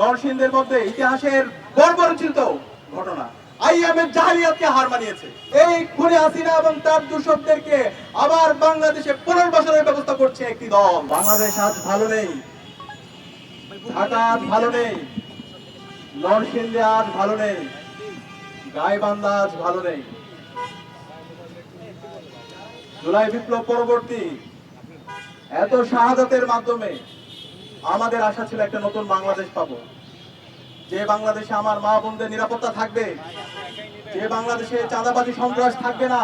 নরসিংদের মধ্যে ইতিহাসের বর্বরোচিত ঘটনা আইএমএফ জাহিলিয়াতকে হার মানিয়েছে। এই খুনি হাসিনা এবং তার দূষকদেরকে আবার বাংলাদেশে পুনর্বাসনের ব্যবস্থা করছে একটি দল। বাংলাদেশ আজ ভালো নেই, ঢাকা আজ ভালো নেই, নরসিংদী আজ ভালো নেই, গাইবান্ধা আজ ভালো নেই। জুলাই বিপ্লব পরবর্তী এত শাহাদাতের মাধ্যমে আমাদের আশা ছিল একটা নতুন বাংলাদেশ পাবো, যে বাংলাদেশে আমার মা বোনদের নিরাপত্তা থাকবে, যে বাংলাদেশে চাঁদাবাজি সন্ত্রাস থাকবে না,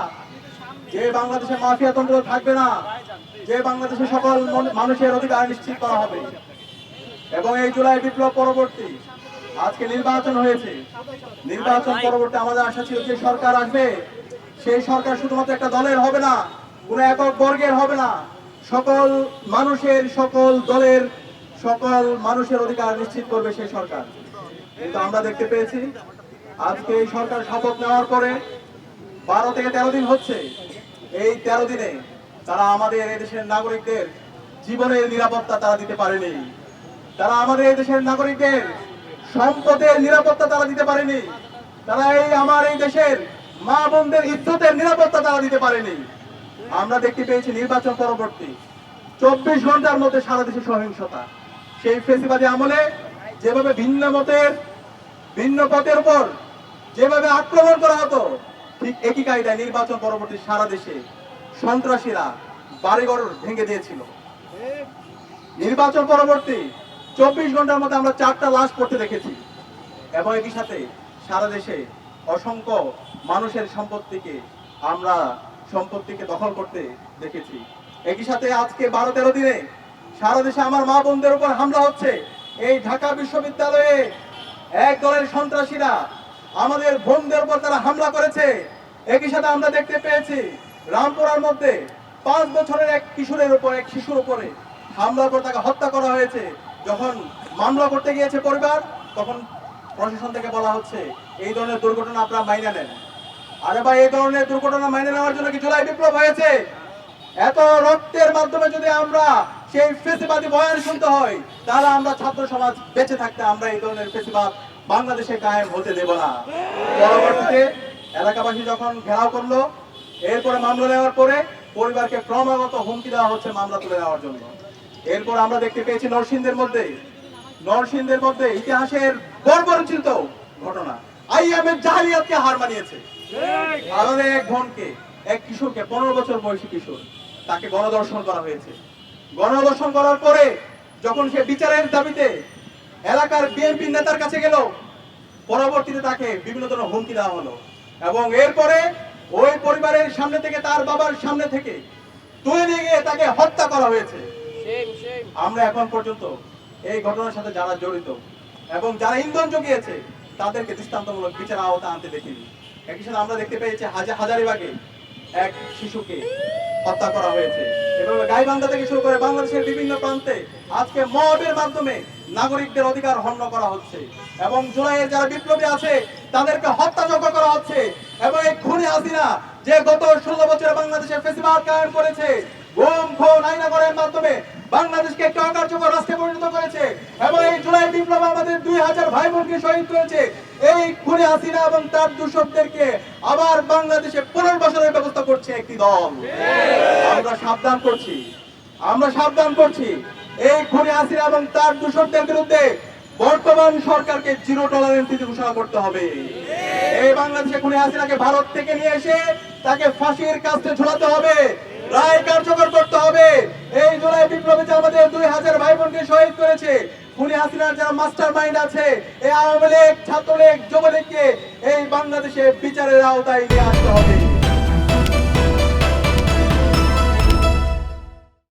যে বাংলাদেশে মাফিয়াতন্ত্র থাকবে না, যে বাংলাদেশে সকল মানুষের অধিকার নিশ্চিত করা হবে। এবং এই জুলাই বিপ্লব পরবর্তী আজকে নির্বাচন হয়েছে। নির্বাচন পরবর্তী আমাদের আশা ছিল যে সরকার আসবে, সেই সরকার শুধুমাত্র একটা দলের হবে না, কোন একক বর্গের হবে না, সকল মানুষের, সকল দলের, সকল মানুষের অধিকার নিশ্চিত করবে সেই সরকার। কিন্তু আমরা দেখতে পেয়েছি আজকে এই সরকার শপথ নেওয়ার পরে 12 থেকে 13 দিন হচ্ছে। এই 13 দিনে তারা আমাদের এই দেশের নাগরিকদের জীবনের নিরাপত্তা তারা দিতে পারেনি, তারা আমাদের এই দেশের নাগরিকদের সম্পদের নিরাপত্তা তারা দিতে পারেনি, তারা এই দেশের মা বোনদের ইজ্জতের নিরাপত্তা তারা দিতে পারেনি। আমরা দেখতে পেয়েছি নির্বাচন পরবর্তী 24 ঘন্টার মধ্যে সারা দেশে সহিংসতা। সেই ফেসিবাদী আমলে যেভাবে ভিন্ন মতের, ভিন্ন পথের উপর যেভাবে আক্রমণ করা হতো, ঠিক একই কায়দায় নির্বাচন পরবর্তী সারা দেশে সন্ত্রাসীরা বাড়িঘর ভেঙে দিয়েছিল। নির্বাচন পরবর্তী 24 ঘন্টার মধ্যে আমরা 4টা লাশ পড়তে দেখেছি। এবং একই সাথে সারা দেশে অসংখ্য মানুষের সম্পত্তিকে দখল করতে দেখেছি। একই সাথে আজকে 12-13 দিনে সারা দেশে আমার মা বোনদের উপর হামলা হচ্ছে। এই ঢাকা বিশ্ববিদ্যালয়ে এক দলের সন্ত্রাসীরা আমাদের বোনদের উপর তারা হামলা করেছে। একই সাথে আমরা দেখতে পেয়েছি রামপুরার মধ্যে 5 বছরের এক শিশুর উপরে হামলা করে তাকে হত্যা করা হয়েছে। যখন মামলা করতে গিয়েছে পরিবার, তখন প্রশাসন থেকে বলা হচ্ছে এই ধরনের দুর্ঘটনা আপনারা মাইনে নেন। আরে ভাই, এই ধরনের দুর্ঘটনা মাইনে নেওয়ার জন্য কি জুলাই বিপ্লব হয়েছে? এত রক্তের মাধ্যমে যদি আমরা সেই ফেসিবাদী বয়ান শুনতে হয়, তাহলে আমরা ছাত্র সমাজ বেঁচে থাকতে আমরা এই ধরনের ফেসিবাদ বাংলাদেশে কায়েম হতে দেব না। পরবর্তীতে এলাকাবাসী যখন ঘেরাও করলো, এরপরে মামলা নেওয়ার পরে পরিবারকে ক্রমাগত হুমকি দেওয়া হচ্ছে মামলা তুলে নেওয়ার জন্য। এরপর আমরা দেখতে পেয়েছি নরসিংদের মধ্যে ইতিহাসের বর্বরোচিত ঘটনা আইএমএফ জাহিলিয়াতকে হার মানিয়েছে। আমাদের এক বোনকে, এক কিশোরকে, 15 বছর বয়সী কিশোর, তাকে গণধর্ষণ করা হয়েছে। গণধর্ষণ করার পরে যখন সে বিচারের দাবিতে এলাকার বিএনপি নেতার কাছে গেল, পরবর্তীতে তাকে বিভিন্ন ধরনের হুমকি দেওয়া হলো। এবং এরপরে ওই পরিবারের সামনে থেকে, তার বাবার সামনে থেকে তুলে নিয়ে গিয়ে তাকে হত্যা করা হয়েছে। আমরা এখন পর্যন্ত এই ঘটনার সাথে যারা জড়িত এবং যারা ইন্ধন জুগিয়েছে তাদেরকে দৃষ্টান্তমূলক বিচার আওতায় আনতে দেখিনি। একই সাথে আমরা দেখতে পেয়েছি হাজারীবাগে এক শিশুকে হত্যা করা হয়েছে। এবং গাইবান্ধা থেকে শুরু করে বাংলাদেশের বিভিন্ন প্রান্তে আজকে মবের মাধ্যমে নাগরিকদের অধিকার হরণ করা হচ্ছে। এবং জুলাইয়ের যারা বিপ্লবী আছে তাদেরকে হত্যাযজ্ঞ করা হচ্ছে। এবং এই খুনি হাসিনা যে গত 16 বছরে বাংলাদেশে ফেসিবাদ কায়েম করেছে, গুম খুন আইনা করার মাধ্যমে বাংলাদেশকে একটা অকার্যকর রাষ্ট্রে পরিণত করেছে। এবং এই জুলাই বিপ্লব আমাদের 2000 ভাই বোনকে শহীদ করেছে। এই খুনি হাসিনা এবং তার দূষকদেরকে আবার বাংলাদেশে পুনর্বাসনের ব্যবস্থা করছে একটি দল। আমরা সাবধান করছি এই খুনি হাসিনা এবং তার দূষকদের বিরুদ্ধে বর্তমান সরকারকে জিরো টলারেন্স নীতি ঘোষণা করতে হবে। এই বাংলাদেশে খুনি হাসিনাকে ভারত থেকে নিয়ে এসে তাকে ফাঁসির কাস্টে ঝুলাতে হবে, রায় কার্যকর করতে হবে। এই জুলাই বিপ্লবে যে আমাদের 2000 ভাই বোনকে শহীদ করেছে, খুনি হাসিনার যারা মাস্টার মাইন্ড আছে, এই আওয়ামী লীগ, ছাত্রলীগ, যুবলীগকে এই বাংলাদেশে বিচারের আওতায় নিয়ে আসতে হবে।